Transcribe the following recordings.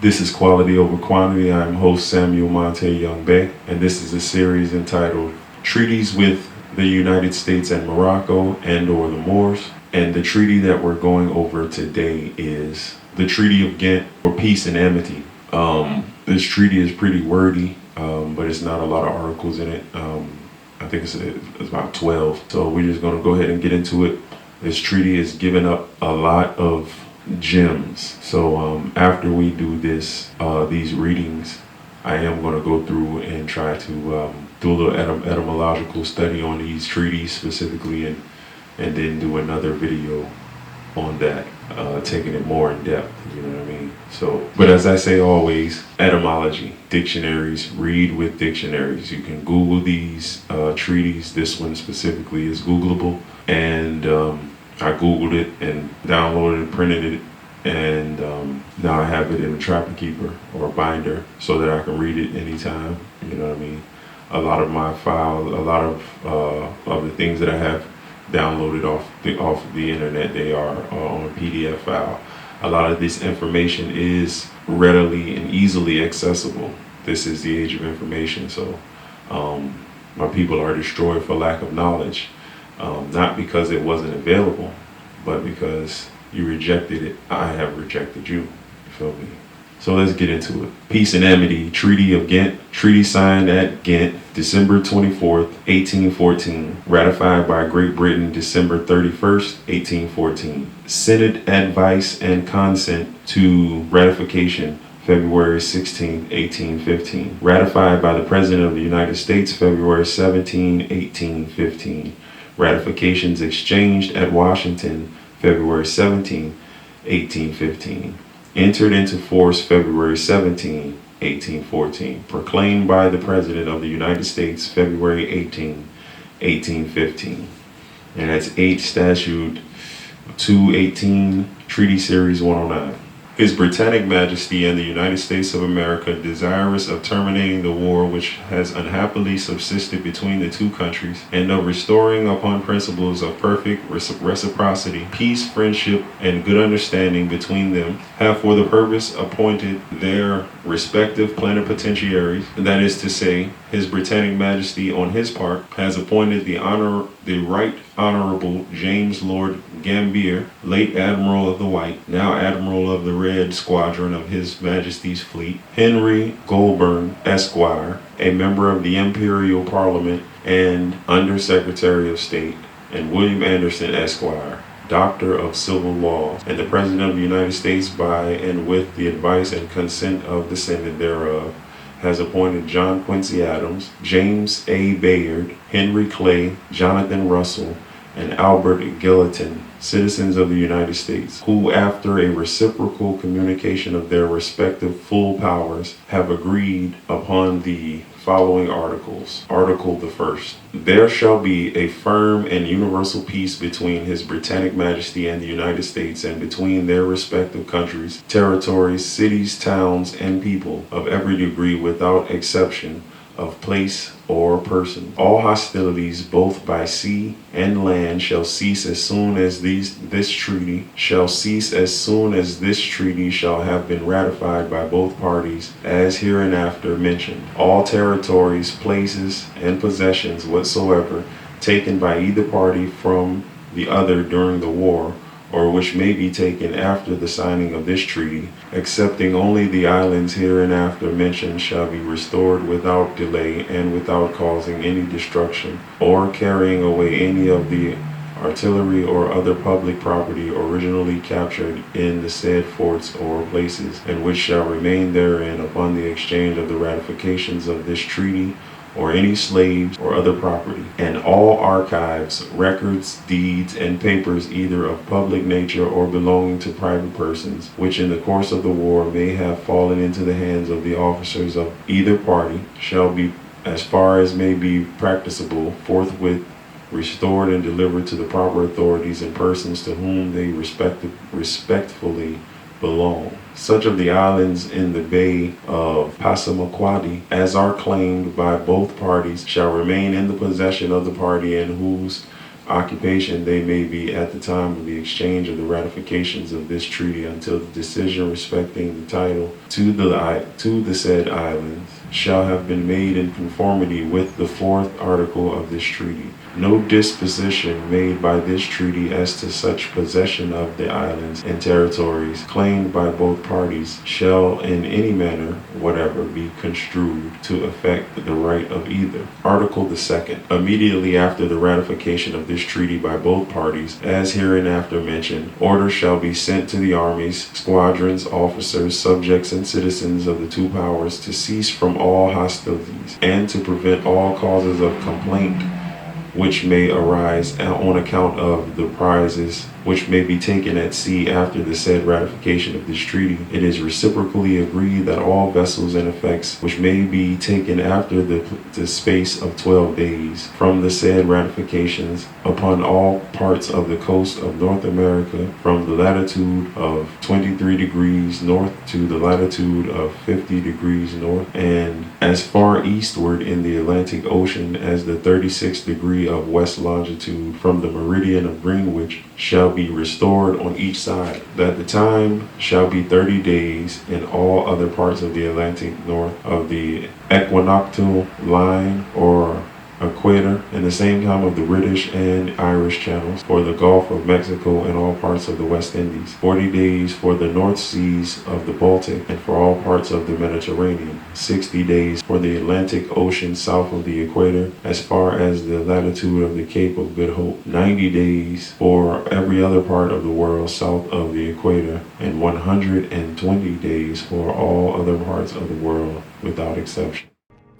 This is Quality Over Quantity. I'm host Samuel Monte Young-Bey, and this is a series entitled Treaties with the United States and Morocco and/or the Moors. And the treaty that we're going over today is the Treaty of Ghent, or Peace and Amity. This treaty is pretty wordy, but it's not a lot of articles in it. I think it's about 12. So we're just going to go ahead and get into it. This treaty is giving up a lot of gems. So after we do these readings, I am going to go through and try to do a little etymological study on these treaties specifically, and then do another video on that, taking it more in depth, you know what I mean? So, but as I say always, etymology, dictionaries, read with dictionaries. You can Google these treaties. This one specifically is Googleable, and I Googled it and downloaded it, printed it, and now I have it in a trapper keeper or binder so that I can read it anytime, you know what I mean? A lot of my files, a lot of the things that I have downloaded off the internet, they are on a PDF file. A lot of this information is readily and easily accessible. This is the age of information, so my people are destroyed for lack of knowledge. Not because it wasn't available, but because you rejected it. I have rejected you. You feel me? So let's get into it. Peace and Amity, Treaty of Ghent. Treaty signed at Ghent, December 24th, 1814. Ratified by Great Britain, December 31st, 1814. Senate advice and consent to ratification, February 16, 1815. Ratified by the President of the United States, February 17, 1815. Ratifications exchanged at Washington, February 17, 1815. Entered into force February 17, 1814. Proclaimed by the President of the United States, February 18, 1815. And that's 8 Statute 218, Treaty Series 109. His Britannic Majesty and the United States of America, desirous of terminating the war which has unhappily subsisted between the two countries, and of restoring upon principles of perfect reciprocity, peace, friendship, and good understanding between them, have for the purpose appointed their respective plenipotentiaries, that is to say, His Britannic Majesty on his part has appointed the Right Honorable James Lord Gambier, late Admiral of the White, now Admiral of the Red Squadron of His Majesty's fleet, Henry Goulburn, Esquire, a member of the Imperial Parliament and Under Secretary of State, and William Anderson, Esquire, Doctor of Civil Law, and the President of the United States by and with the advice and consent of the Senate thereof, has appointed John Quincy Adams, James A. Bayard, Henry Clay, Jonathan Russell, and Albert Gallatin, citizens of the United States, who after a reciprocal communication of their respective full powers have agreed upon the following articles. Article the first. There shall be a firm and universal peace between His Britannic Majesty and the United States, and between their respective countries, territories, cities, towns, and people of every degree without exception of place or person. All hostilities, both by sea and land, shall cease as soon as this treaty shall have been ratified by both parties, as hereinafter mentioned. All territories, places, and possessions whatsoever taken by either party from the other during the war, or which may be taken after the signing of this treaty, excepting only the islands hereinafter mentioned, shall be restored without delay and without causing any destruction, or carrying away any of the artillery or other public property originally captured in the said forts or places, and which shall remain therein upon the exchange of the ratifications of this treaty, or any slaves or other property, and all archives, records, deeds, and papers either of public nature or belonging to private persons, which in the course of the war may have fallen into the hands of the officers of either party, shall be, as far as may be practicable, forthwith restored and delivered to the proper authorities and persons to whom they respectfully belong. Such of the islands in the Bay of Passamaquoddy as are claimed by both parties shall remain in the possession of the party in whose occupation they may be at the time of the exchange of the ratifications of this treaty until the decision respecting the title to the said islands shall have been made in conformity with the 4th article of this treaty. No disposition made by this treaty as to such possession of the islands and territories claimed by both parties shall in any manner whatever be construed to affect the right of either. Article the 2nd. Immediately after the ratification of this treaty by both parties, as hereinafter mentioned, orders shall be sent to the armies, squadrons, officers, subjects, and citizens of the two powers to cease from all hostilities and to prevent all causes of complaint which may arise on account of the prizes which may be taken at sea after the said ratification of this treaty. It is reciprocally agreed that all vessels and effects which may be taken after the space of 12 days from the said ratifications upon all parts of the coast of North America from the latitude of 23 degrees north to the latitude of 50 degrees north and as far eastward in the Atlantic Ocean as the 36th degree of west longitude from the meridian of Greenwich shall be restored on each side, that the time shall be 30 days in all other parts of the Atlantic north of the equinoctial line or equator, and the same time of the British and Irish channels, for the Gulf of Mexico and all parts of the West Indies, 40 days for the North Seas of the Baltic and for all parts of the Mediterranean, 60 days for the Atlantic Ocean south of the equator as far as the latitude of the Cape of Good Hope, 90 days for every other part of the world south of the equator, and 120 days for all other parts of the world without exception.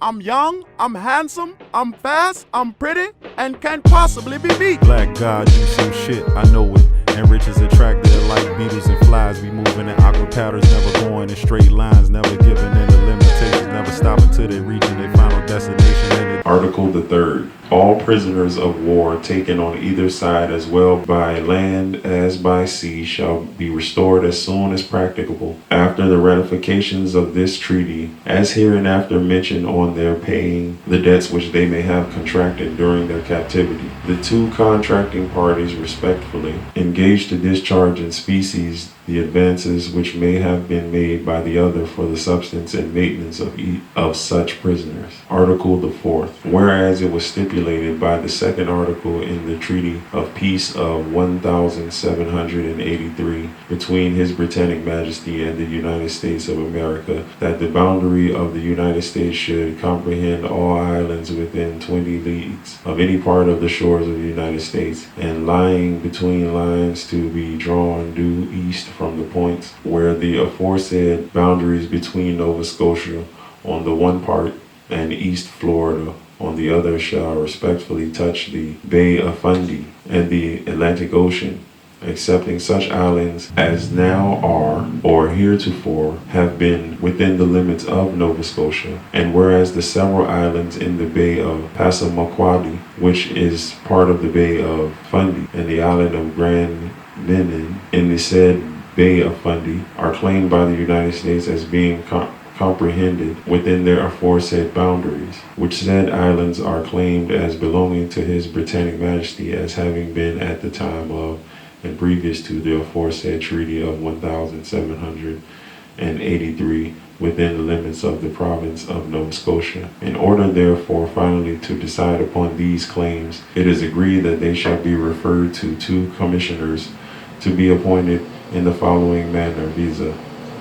I'm young, I'm handsome, I'm fast, I'm pretty, and can't possibly be beat. Black God, you some shit, I know it. And riches attracted like beetles and flies. We moving in aqua patterns, never going in straight lines, never giving in to limitations, never stopping till they reaching their final destination. Article the 3rd. All prisoners of war taken on either side as well by land as by sea shall be restored as soon as practicable after the ratifications of this treaty, as hereinafter mentioned, on their paying the debts which they may have contracted during their captivity. The two contracting parties respectfully engage to discharge in specie the advances which may have been made by the other for the substance and maintenance of such prisoners. Article the 4th. Whereas it was stipulated by the 2nd article in the Treaty of Peace of 1783 between His Britannic Majesty and the United States of America that the boundary of the United States should comprehend all islands within 20 leagues of any part of the shores of the United States, and lying between lines to be drawn due east from the points where the aforesaid boundaries between Nova Scotia on the one part and East Florida on the other shall respectively touch the Bay of Fundy and the Atlantic Ocean, excepting such islands as now are or heretofore have been within the limits of Nova Scotia, and whereas the several islands in the Bay of Passamaquoddy, which is part of the Bay of Fundy, and the island of Grand Menan in the said Bay of Fundy are claimed by the United States as being comprehended within their aforesaid boundaries, which said islands are claimed as belonging to His Britannic Majesty as having been at the time of and previous to the aforesaid Treaty of 1783 within the limits of the province of Nova Scotia. In order therefore finally to decide upon these claims, it is agreed that they shall be referred to two commissioners to be appointed in the following manner, viz.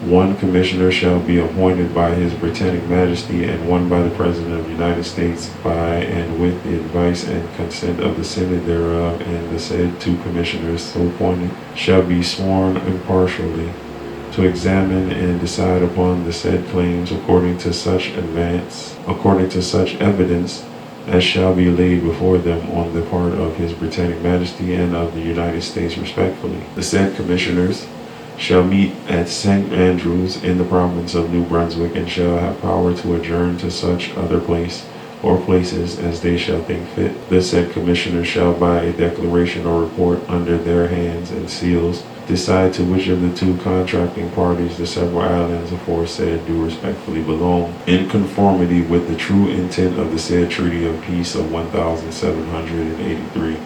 One commissioner shall be appointed by His Britannic Majesty, and one by the President of the United States, by and with the advice and consent of the Senate thereof, and the said two commissioners so appointed shall be sworn impartially to examine and decide upon the said claims according to such evidence as shall be laid before them on the part of His Britannic Majesty and of the United States respectfully. The said commissioners shall meet at St. Andrews in the province of New Brunswick, and shall have power to adjourn to such other place or places as they shall think fit. The said commissioners shall by a declaration or report under their hands and seals decide to which of the two contracting parties the several islands aforesaid do respectfully belong, in conformity with the true intent of the said Treaty of Peace of 1783,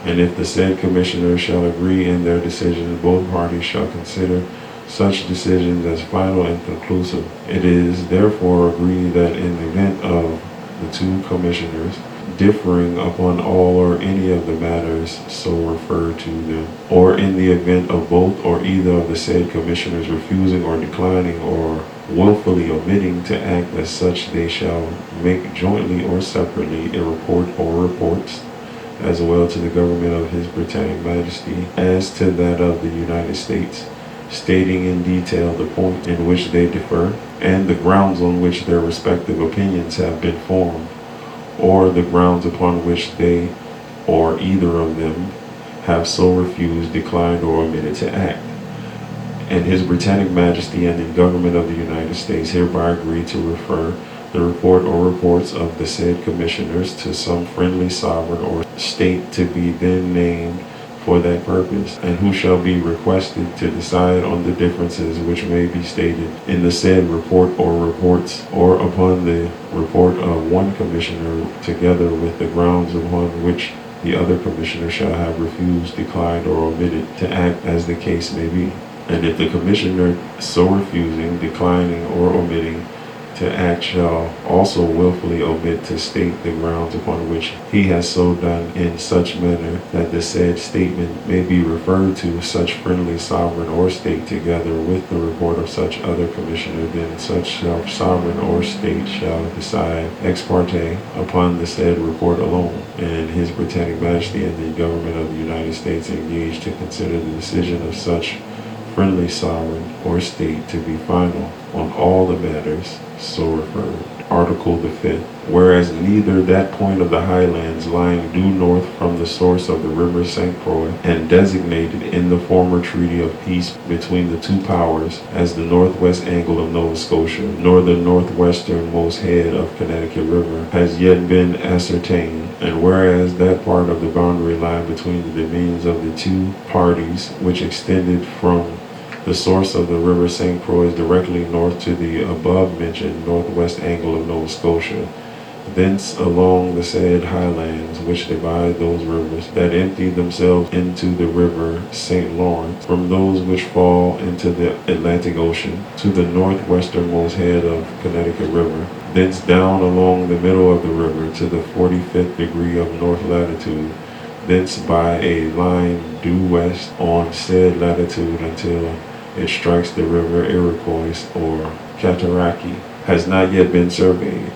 And if the said commissioners shall agree in their decisions, both parties shall consider such decisions as final and conclusive. It is therefore agreed that in the event of the two commissioners differing upon all or any of the matters so referred to them, or in the event of both or either of the said commissioners refusing or declining or willfully omitting to act as such, they shall make jointly or separately a report or reports as well to the government of His Britannic Majesty as to that of the United States, stating in detail the point in which they differ and the grounds on which their respective opinions have been formed, or the grounds upon which they or either of them have so refused, declined, or omitted to act. And His Britannic Majesty and the government of the United States hereby agree to refer the report or reports of the said commissioners to some friendly sovereign or state to be then named for that purpose, and who shall be requested to decide on the differences which may be stated in the said report or reports, or upon the report of one commissioner, together with the grounds upon which the other commissioner shall have refused, declined, or omitted to act as the case may be. And if the commissioner so refusing, declining, or omitting to act shall also willfully omit to state the grounds upon which he has so done, in such manner that the said statement may be referred to such friendly sovereign or state, together with the report of such other commissioner, then such sovereign or state shall decide ex parte upon the said report alone, and His Britannic Majesty and the government of the United States engage to consider the decision of such friendly sovereign or state to be final on all the matters so referred. Article the 5th. Whereas neither that point of the highlands lying due north from the source of the river St. Croix and designated in the former treaty of peace between the two powers as the northwest angle of Nova Scotia, nor the northwesternmost head of Connecticut River has yet been ascertained, and whereas that part of the boundary line between the dominions of the two parties which extended from the source of the river St. Croix is directly north to the above-mentioned northwest angle of Nova Scotia, thence along the said highlands which divide those rivers that empty themselves into the river St. Lawrence, from those which fall into the Atlantic Ocean, to the northwesternmost head of Connecticut River, thence down along the middle of the river to the 45th degree of north latitude, thence by a line due west on said latitude until it strikes the river Iroquois or Cataraqui, has not yet been surveyed.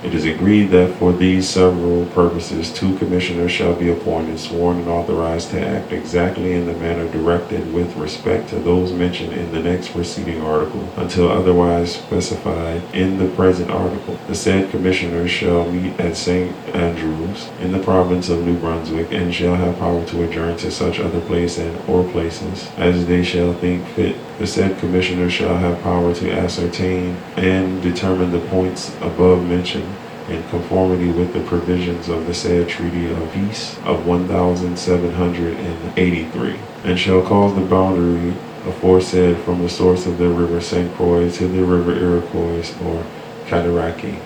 It is agreed that for these several purposes 2 commissioners shall be appointed, sworn and authorized to act exactly in the manner directed with respect to those mentioned in the next preceding article, until otherwise specified in the present article. The said commissioners shall meet at St. Andrews in the province of New Brunswick, and shall have power to adjourn to such other place and or places as they shall think fit. The said commissioners shall have power to ascertain and determine the points above mentioned in conformity with the provisions of the said Treaty of Peace of 1783, and shall cause the boundary aforesaid from the source of the river St. Croix to the river Iroquois or Cataraqui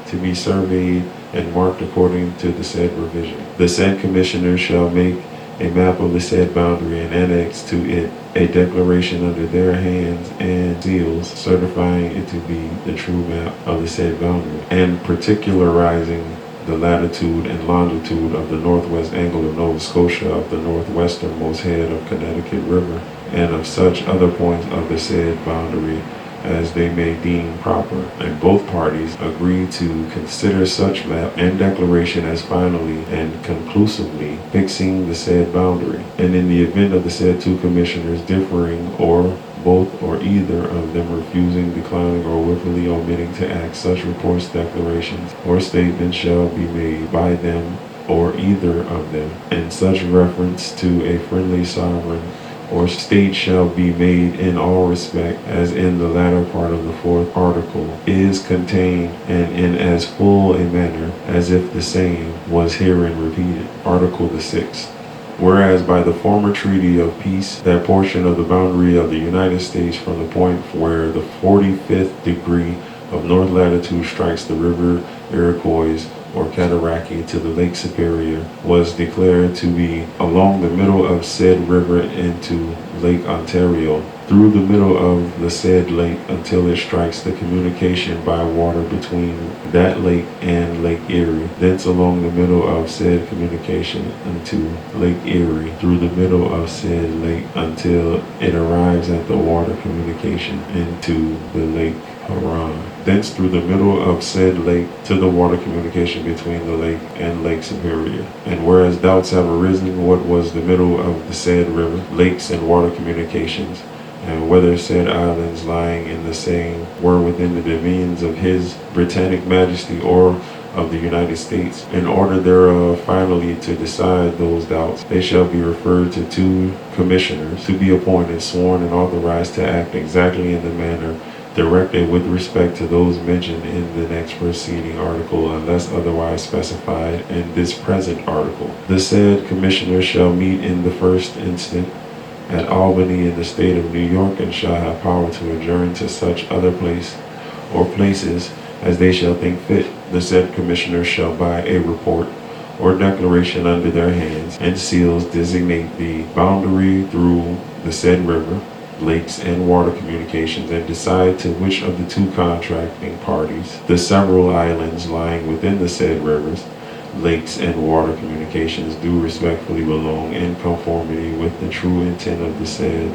to be surveyed and marked according to the said provision. The said commissioners shall make a map of the said boundary and annex to it a declaration under their hands and seals, certifying it to be the true map of the said boundary, and particularizing the latitude and longitude of the northwest angle of Nova Scotia, of the northwesternmost head of Connecticut River, and of such other points of the said boundary as they may deem proper, and both parties agree to consider such map and declaration as finally and conclusively fixing the said boundary. And in the event of the said 2 commissioners differing, or both or either of them refusing, declining, or willfully omitting to act, such reports, declarations, or statements shall be made by them or either of them, and such reference to a friendly sovereign or state shall be made in all respect as in the latter part of the 4th article is contained, and in as full a manner as if the same was herein repeated. Article the 6th. Whereas by the former Treaty of Peace, that portion of the boundary of the United States from the point where the 45th degree of north latitude strikes the river Iroquois or Cataraqui to the Lake Superior was declared to be along the middle of said river into Lake Ontario, through the middle of the said lake until it strikes the communication by water between that lake and Lake Erie, thence along the middle of said communication into Lake Erie, through the middle of said lake until it arrives at the water communication into the Lake Huron, thence through the middle of said lake to the water communication between the lake and Lake Superior. And whereas doubts have arisen what was the middle of the said river, lakes, and water communications, and whether said islands lying in the same were within the dominions of His Britannic Majesty or of the United States, in order thereof finally to decide those doubts, they shall be referred to 2 commissioners to be appointed, sworn, and authorized to act exactly in the manner directed with respect to those mentioned in the next preceding article, unless otherwise specified in this present article. The said commissioners shall meet in the first instant at Albany in the state of New York, and shall have power to adjourn to such other place or places as they shall think fit. The said commissioners shall by a report or declaration under their hands and seals designate the boundary through the said river, lakes, and water communications, and decide to which of the 2 contracting parties the several islands lying within the said rivers, lakes, and water communications do respectfully belong, in conformity with the true intent of the said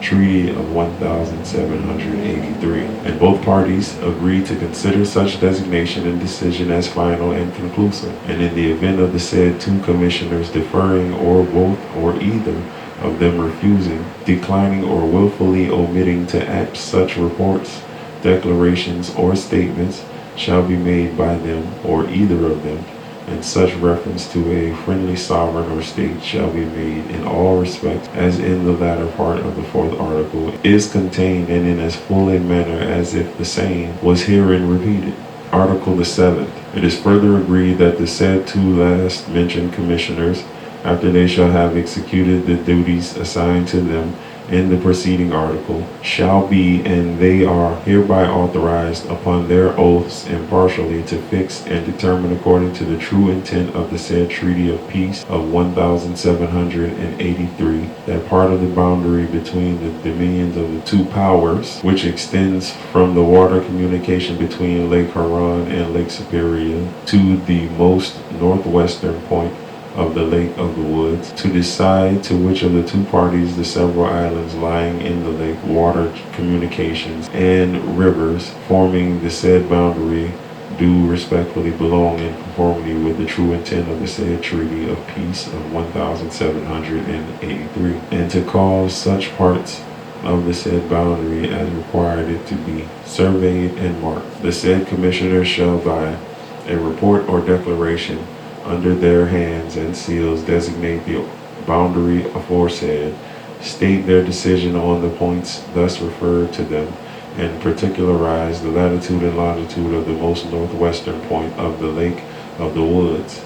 Treaty of 1783. And both parties agree to consider such designation and decision as final and conclusive. And in the event of the said 2 commissioners differing, or both or either of them refusing, declining, or willfully omitting to act, such reports, declarations, or statements shall be made by them or either of them, and such reference to a friendly sovereign or state shall be made in all respects as in the latter part of the 4th article is contained, and in as full a manner as if the same was herein repeated. Article the 7th. It is further agreed that the said 2 last mentioned commissioners, after they shall have executed the duties assigned to them in the preceding article, shall be, and they are hereby authorized upon their oaths impartially to fix and determine, according to the true intent of the said Treaty of Peace of 1783, that part of the boundary between the dominions of the 2 powers, which extends from the water communication between Lake Huron and Lake Superior to the most northwestern point of the Lake of the Woods, to decide to which of the 2 parties the several islands lying in the lake, water communications, and rivers forming the said boundary do respectfully belong, in conformity with the true intent of the said Treaty of Peace of 1783, and to cause such parts of the said boundary as required it to be surveyed and marked. The said commissioners shall by a report or declaration under their hands and seals designate the boundary aforesaid, state their decision on the points thus referred to them, and particularize the latitude and longitude of the most northwestern point of the Lake of the Woods,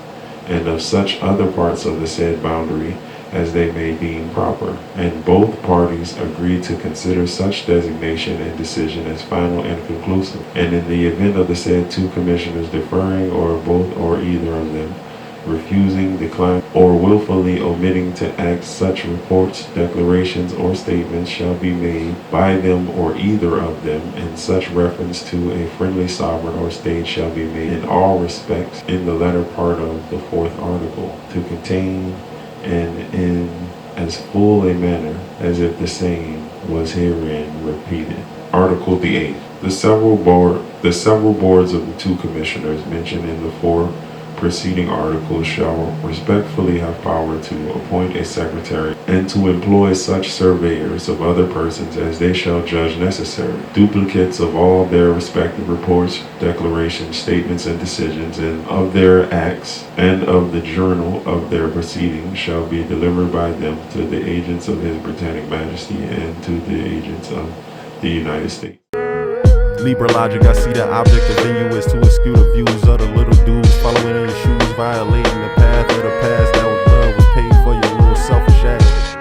and of such other parts of the said boundary as they may deem proper. And both parties agree to consider such designation and decision as final and conclusive. And in the event of the said 2 commissioners differing, or both or either of them refusing, declining, or willfully omitting to act, such reports, declarations, or statements shall be made by them or either of them, and such reference to a friendly sovereign or state shall be made in all respects in the latter part of the 4th article, to contain and in as full a manner as if the same was herein repeated. Article the 8th. The several boards of the 2 commissioners mentioned in the 4 preceding articles shall respectfully have power to appoint a secretary and to employ such surveyors of other persons as they shall judge necessary. Duplicates of all their respective reports, declarations, statements, and decisions, and of their acts and of the journal of their proceedings shall be delivered by them to the agents of His Britannic Majesty and to the agents of the United States. Libra logic, I see the object of venue is to eschew the views of the little dudes following in your shoes, violating the path of the past that was love was paid for your little selfish ass.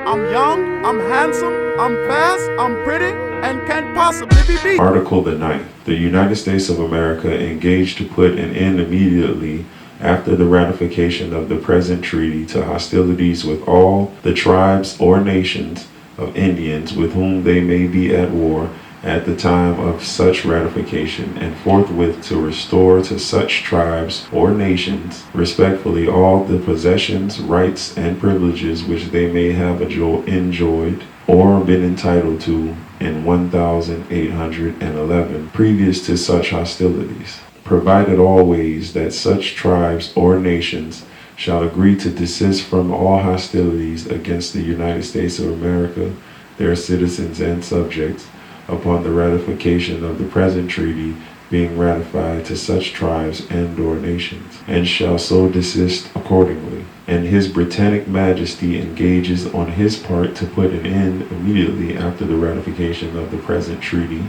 I'm young, I'm handsome, I'm fast, I'm pretty, and can't possibly be beat. Article the 9th. The United States of America engaged to put an end immediately after the ratification of the present treaty to hostilities with all the tribes or nations of Indians with whom they may be at war at the time of such ratification, and forthwith to restore to such tribes or nations respectfully all the possessions, rights, and privileges which they may have enjoyed or been entitled to in 1811 previous to such hostilities, provided always that such tribes or nations shall agree to desist from all hostilities against the United States of America, their citizens and subjects, upon the ratification of the present treaty being ratified to such tribes and or nations, and shall so desist accordingly. And His Britannic Majesty engages on his part to put an end immediately after the ratification of the present treaty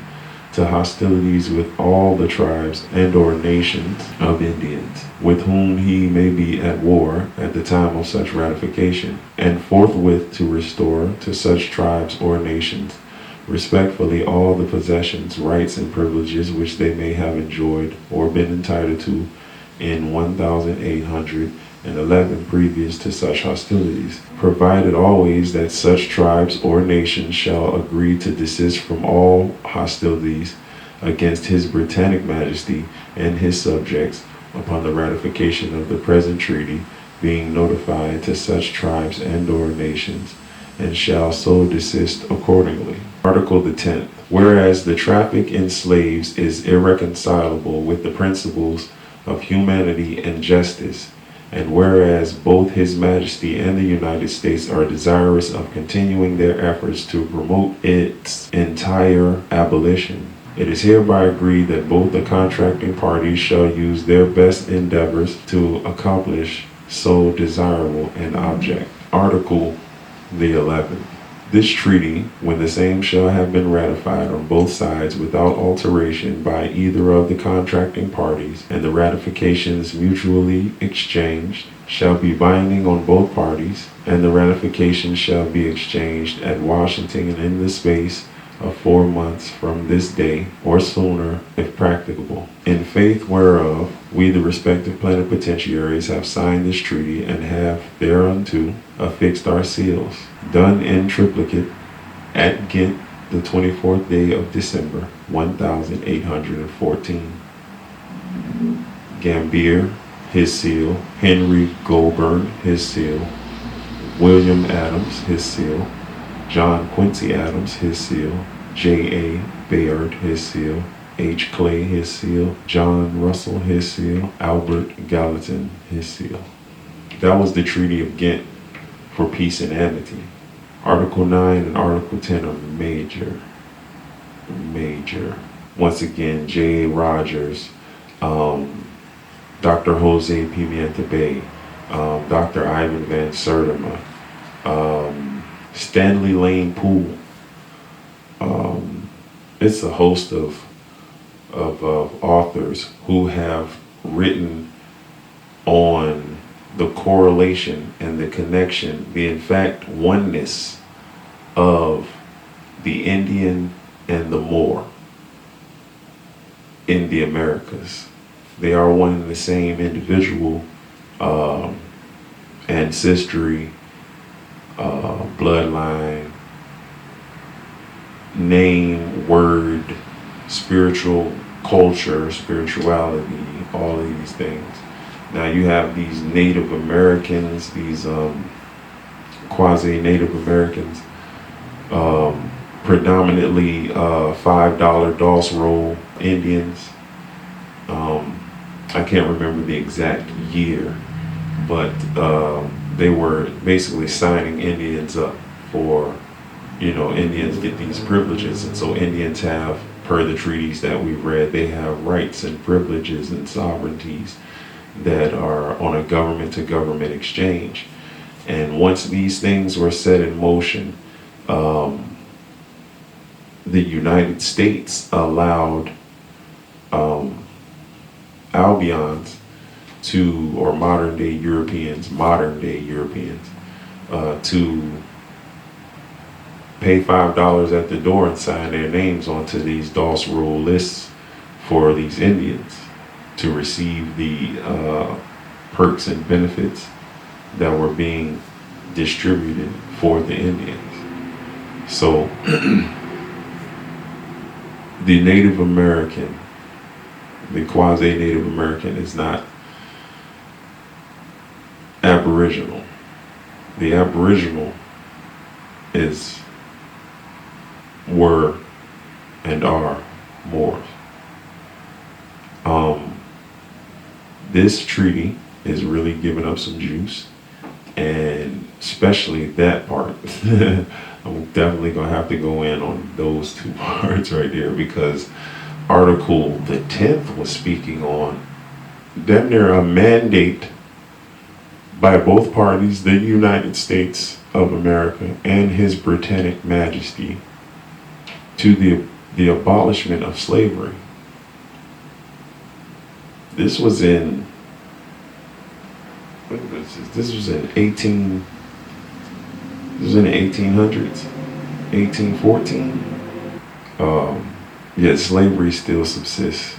to hostilities with all the tribes and or nations of Indians with whom he may be at war at the time of such ratification, and forthwith to restore to such tribes or nations respectfully all the possessions, rights, and privileges which they may have enjoyed or been entitled to in 1811 previous to such hostilities, provided always that such tribes or nations shall agree to desist from all hostilities against His Britannic Majesty and his subjects upon the ratification of the present treaty being notified to such tribes and or nations, and shall so desist accordingly. Article the 10th. Whereas the traffic in slaves is irreconcilable with the principles of humanity and justice, and whereas both His Majesty and the United States are desirous of continuing their efforts to promote its entire abolition, it is hereby agreed that both the contracting parties shall use their best endeavors to accomplish so desirable an object. Article the 11th. This treaty, when the same shall have been ratified on both sides without alteration by either of the contracting parties, and the ratifications mutually exchanged, shall be binding on both parties, and the ratification shall be exchanged at Washington in the space of 4 months from this day, or sooner, if practicable. In faith whereof we the respective plenipotentiaries have signed this treaty, and have thereunto affixed our seals, done in triplicate at Ghent the 24th day of December 1814. Gambier, his seal. Henry Goulburn, his seal. William Adams, his seal. John Quincy Adams, his seal. J.A. Bayard, his seal. H. Clay, his seal. John Russell, his seal. Albert Gallatin, his seal. That was the Treaty of Ghent for Peace and Amity. Article 9 and Article 10 are major. Once again, J.A. Rogers, Dr. Jose Pimienta Bay, Dr. Ivan Van Sertima, Stanley Lane Poole. It's a host of authors who have written on the correlation and the connection, the in fact oneness of the Indian and the Moor in the Americas. They are one and the same individual, ancestry, bloodline, name, word, spiritual culture, spirituality, all of these things. Now you have these Native Americans, these quasi-Native Americans, predominantly $5 Doss Roll Indians. I can't remember the exact year, but they were basically signing Indians up for, Indians get these privileges, and so Indians have, per the treaties that we've read, they have rights and privileges and sovereignties that are on a government-to-government exchange. And once these things were set in motion, the United States allowed Albions or modern-day Europeans, to pay $5 at the door and sign their names onto these DOS roll lists for these Indians to receive the perks and benefits that were being distributed for the Indians. So the Native American, the quasi-Native American, is not Aboriginal. The Aboriginal were and are Moors. This treaty is really giving up some juice, and especially that part. I'm definitely gonna have to go in on those two parts right there, because Article the 10th was speaking on damn near a mandate by both parties, the United States of America and His Britannic Majesty, to the abolishment of slavery. This was in, this was in 1800s, 1814. Yet slavery still subsists,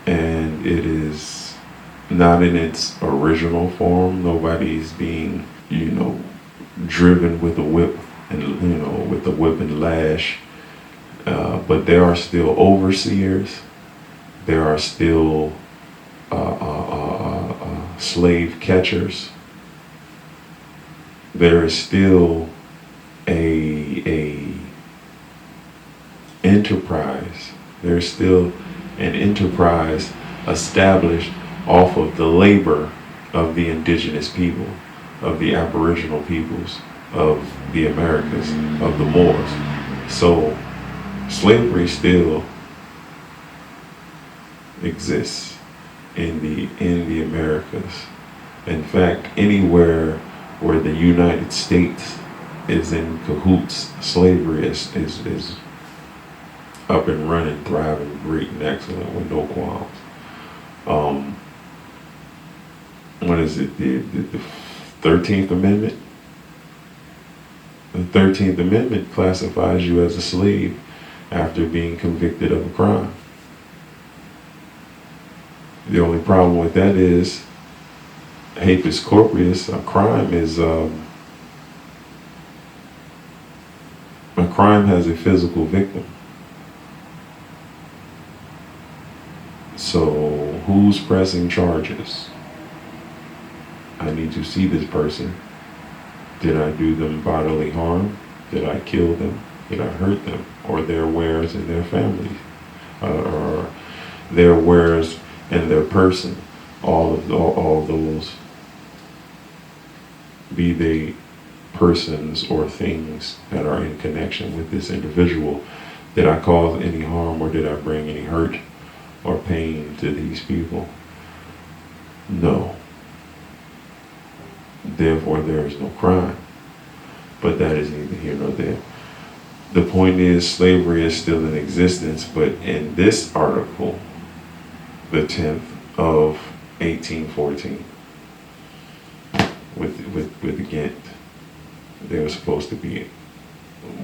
and it is not in its original form. Nobody's being, driven with a whip and, with the whip and lash. But there are still overseers. There are still slave catchers. There is still a enterprise. There's still an enterprise established off of the labor of the indigenous people, of the Aboriginal peoples, of the Americas, of the Moors. So slavery still exists in the Americas. In fact, anywhere where the United States is in cahoots, slavery is up and running, thriving, great and excellent with no qualms. What is it? The 13th Amendment? The 13th Amendment classifies you as a slave after being convicted of a crime. The only problem with that is habeas corpus. A crime is a crime has a physical victim. So who's pressing charges? I need to see this person. Did I do them bodily harm? Did I kill them? Did I hurt them? Or their wares and their families? Or their wares and their person? All those, be they persons or things that are in connection with this individual. Did I cause any harm, or did I bring any hurt or pain to these people? No. Therefore, there is no crime. But that is neither here nor there. The point is, slavery is still in existence, but in this article, the 10th of 1814, with Ghent, they were supposed to be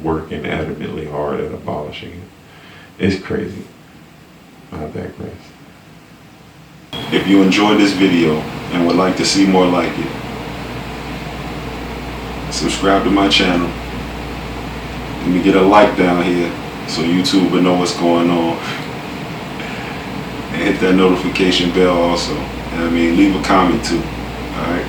working adamantly hard at abolishing it. It's crazy. I digress. If you enjoyed this video and would like to see more like it, subscribe to my channel. Let me get a like down here so YouTube will know what's going on. And hit that notification bell also. Leave a comment too. Alright?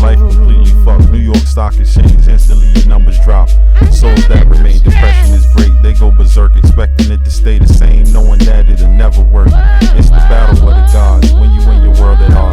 Life completely fucked. New York Stock Exchange, instantly your numbers drop. Souls that remain, depression is great. They go berserk, expecting it to stay the same, knowing that it'll never work.